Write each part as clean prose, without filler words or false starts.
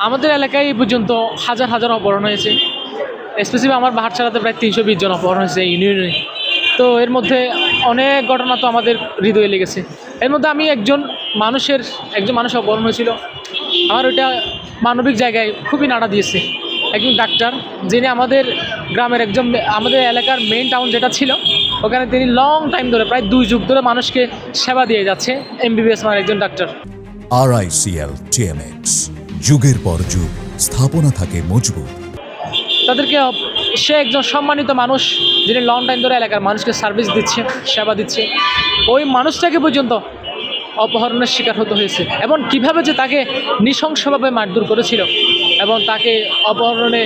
আমাদের এলাকায় এই পর্যন্ত হাজার হাজার অপহরণ হয়েছে। স্পেসিফিক আমার বাহারছড়াতে প্রায় 320 জন অপহরণ হয়েছে ইউনিয়নে। তো এর মধ্যে অনেক ঘটনা তো আমাদের হৃদয়ে লেগেছে। এর মধ্যে আমি একজন মানুষ অপহরণ হয়েছিল। আমার ওইটা মানবিক জায়গায় খুবই নাড়া দিয়েছে। একজন ডাক্তার, যিনি আমাদের গ্রামের আমাদের এলাকার মেইন টাউন যেটা ছিল, ওখানে তিনি লং টাইম ধরে প্রায় 2 যুগ ধরে মানুষকে সেবা দিয়ে যাচ্ছে। MBBS মানে একজন ডাক্তার। RICL TMX, যুগের পর যুগ স্থাপনা থাকে মজবুত। তাদেরকে সে একজন সম্মানিত মানুষ, যিনি লং টাইম ধরে এলাকার মানুষকে সার্ভিস দিচ্ছে, সেবা দিচ্ছে। ওই মানুষটাকে পর্যন্ত অপহরণের শিকার হতে হয়েছে, এবং কিভাবে যে তাকে নৃশংসভাবে মারধর করেছিল এবং তাকে অপহরণে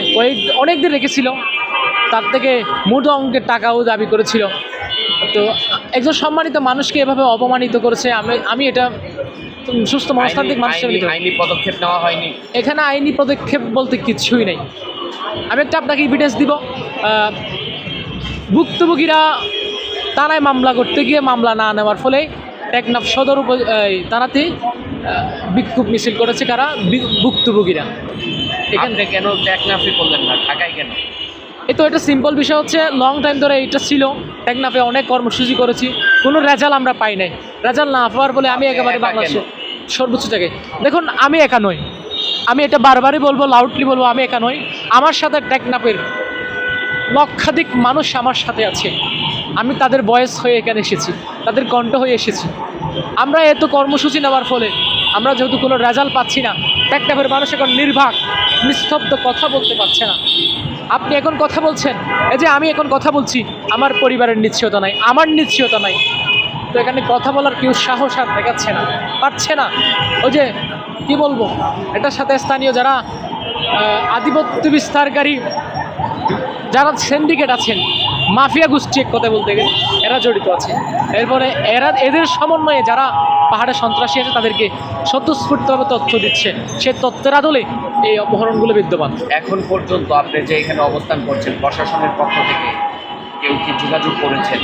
অনেক দিন রেখেছিল, তার থেকে মোটা অঙ্কের টাকাও দাবি করেছিল। তো একজন সম্মানিত মানুষকে এভাবে অপমানিত করেছে। আমি এটা সুস্থ মনস্তান্ত্রিক মানুষের আইনি পদক্ষেপ নেওয়া হয়নি। এখানে আইনি পদক্ষেপ বলতে কিছুই নেই। আমি একটা আপনাকে এভিডেন্স দিব। ভুক্তভোগীরা থানায় মামলা করতে গিয়ে মামলা না নেওয়ার ফলে টেকনাফ সদর থানাতে বিক্ষোভ মিছিল করেছে কারা? ভুক্তভোগীরা। এখানে কেন টেকনাফে করলেন না, ঢাকায় কেন? তো এটা সিম্পল বিষয় হচ্ছে, লং টাইম ধরে এটা ছিল। টেকনাফে অনেক কর্মসূচি করেছি, কোনো রেজাল্ট আমরা পাই নাই। রেজাল্ট না পাওয়ার বলে আমি একেবারে বাংলাদেশে সর্বোচ্চ জায়গায়। দেখুন, আমি একা নই, আমি এটা বারবারই বলবো, লাউডলি বলবো, আমি একা নই। আমার সাথে টেকনাফের লক্ষাধিক মানুষ আমার সাথে আছে। আমি তাদের ভয়েস হয়ে এখানে এসেছি, তাদের কণ্ঠ হয়ে এসেছি। আমরা এত কর্মসূচি নেওয়ার ফলে আমরা যেহেতু কোনো রেজাল্ট পাচ্ছি না, টেকনাফের মানুষ এখন নির্বাক, নিস্তব্ধ, কথা বলতে পারছে না। আপনি এখন কথা বলছেন, এই যে আমি এখন কথা বলছি, আমার পরিবারের নিশ্চয়তা নাই, আমার নিশ্চয়তা নাই। তো এখানে কথা বলার কেউ সাহস আর দেখাচ্ছে না, পারছে না। ওই যে কি বলবো, এটার সাথে স্থানীয় যারা আধিপত্য বিস্তারকারী যারা সিন্ডিকেট আছেন, মাফিয়া গোষ্ঠী, এক কথা বলতে গেলে এরা জড়িত আছে। এরপরে এদের সমন্বয়ে যারা পাহাড়ে সন্ত্রাসী আছে তাদেরকে স্বতঃস্ফূর্তভাবে তথ্য দিচ্ছে, সে তথ্যের আদলে এই অপহরণগুলো বিদ্যমান। এখন পর্যন্ত আপনি যে এখানে অবস্থান করছেন, প্রশাসনের পক্ষ থেকে কেউ কি যোগাযোগ করেছেন?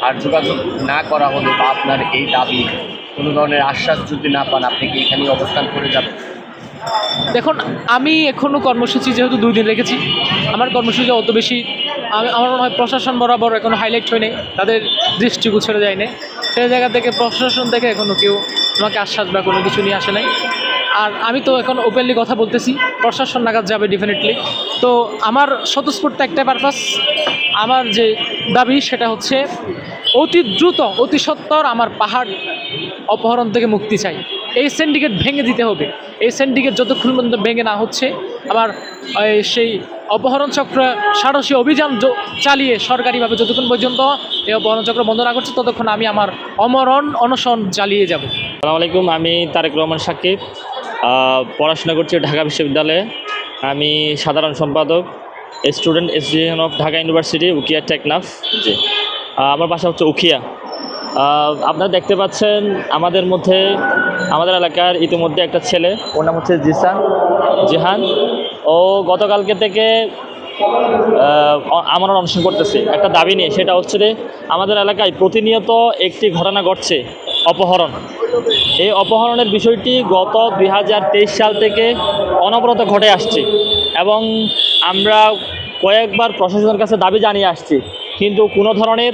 আর যোগাযোগ না করা হলে বা আপনার এই দাবি কোনো ধরনের আশ্বাস যদি না পান, আপনি কি এখানেই অবস্থান করে যাবেন? দেখুন, আমি এখনও কর্মসূচি যেহেতু 2 দিন রেখেছি, আমার কর্মসূচি অত বেশি আমার মনে হয় প্রশাসন বরাবর এখনও হাইলাইট হয়নি, তাদের দৃষ্টিগোচরে যায়নি। সেই জায়গা থেকে প্রশাসন থেকে এখনও কেউ আমাকে আশ্বাস বা কোনো কিছু নিয়ে আসে নাই। আর আমি তো এখন ওপেনলি কথা বলতেছি, প্রশাসন নাগাদ যাবে ডেফিনেটলি। তো আমার স্বতঃস্ফূর্ত একটা পারপাস, আমার যে দাবি সেটা হচ্ছে অতি দ্রুত, অতি সত্বর আমার পাহাড় অপহরণ থেকে মুক্তি চাই। এই সিন্ডিকেট ভেঙে দিতে হবে। এই সিন্ডিকেট যতক্ষণ পর্যন্ত ভেঙে না হচ্ছে, আবার সেই অপহরণ চক্র সাহসী অভিযান চালিয়ে সরকারিভাবে যতক্ষণ পর্যন্ত এই অপহরণ চক্র বন্ধ না করছে, ততক্ষণ আমি আমার অনশন চালিয়ে যাব। আসসালামু আলাইকুম, আমি তারেক রহমান সাকিব, পড়াশোনা করছি ঢাকা বিশ্ববিদ্যালয়ে। আমি সাধারণ সম্পাদক, student association of Dhaka university, Ukhia Teknaf. জি, আমার বাসা হচ্ছে উখিয়া। আপনারা দেখতে পাচ্ছেন আমাদের এলাকার ইতিমধ্যে একটা ছেলে, ওর নাম হচ্ছে জিহান। ও গতকালকে থেকে আমার অনশন করতেছে একটা দাবি নিয়ে। সেটা হচ্ছে যে আমাদের এলাকায় প্রতিনিয়ত একটি ঘটনা ঘটছে, অপহরণ। এই অপহরণের বিষয়টি গত 2023 সাল থেকে অনবরত ঘটে আসছে, এবং আমরা কয়েকবার প্রশাসনের কাছে দাবি জানিয়ে আসছি, কিন্তু কোনো ধরনের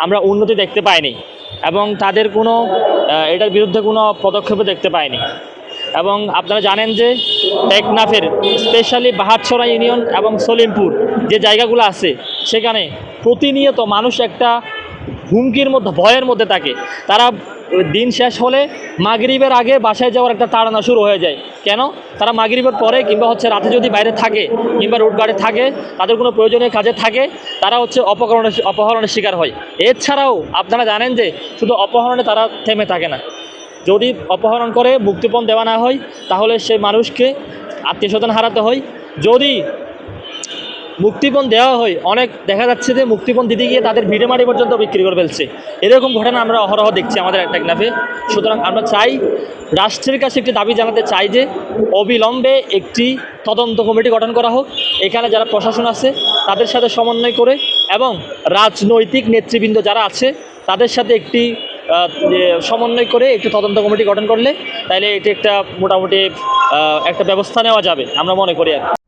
আমরা উন্নতি দেখতে পাইনি, এবং তাদের এটার বিরুদ্ধে কোনো পদক্ষেপও দেখতে পাইনি। এবং আপনারা জানেন যে টেকনাফের স্পেশালি বাহারছড়া ইউনিয়ন এবং সলিমপুর যে জায়গাগুলো আছে, সেখানে প্রতিনিয়ত মানুষ একটা হুমকির মধ্যে, ভয়ের মধ্যে থাকে। তারা দিন শেষ হলে মাগরিবের আগে বাসায় যাওয়ার একটা তাড়না শুরু হয়ে যায়। কেন? তারা মাগরিবের পরে কিংবা রাতে যদি বাইরে থাকে কিংবা রোড গার্ডে থাকে, তাদের কোনো প্রয়োজনীয় কাজে থাকে, তারা অপহরণের শিকার হয়। এছাড়াও আপনারা জানেন যে শুধু অপহরণে তারা থেমে থাকে না। যদি অপহরণ করে মুক্তিপণ দেওয়া না হয়, তাহলে সেই মানুষকে আত্মীয়স্বজন হারাতে হয়। যদি মুক্তিপণ দেওয়া হয়, অনেক দেখা যাচ্ছে যে মুক্তিপণ দিতে গিয়ে তাদের ভিটে মাটি পর্যন্ত বিক্রি করে ফেলছে। এরকম ঘটনা আমরা অহরহ দেখছি আমাদের টেকনাফে। সুতরাং আমরা চাই, রাষ্ট্রের কাছে একটি দাবি জানাতে চাই যে অবিলম্বে একটি তদন্ত কমিটি গঠন করা হোক। এখানে যারা প্রশাসন আছে তাদের সাথে সমন্বয় করে, এবং রাজনৈতিক নেতৃবৃন্দ যারা আছে তাদের সাথে একটি সমন্বয় করে একটু তদন্ত কমিটি গঠন করলে তাইলে এটি একটা মোটামুটি একটা ব্যবস্থা নেওয়া যাবে আমরা মনে করি আর কি।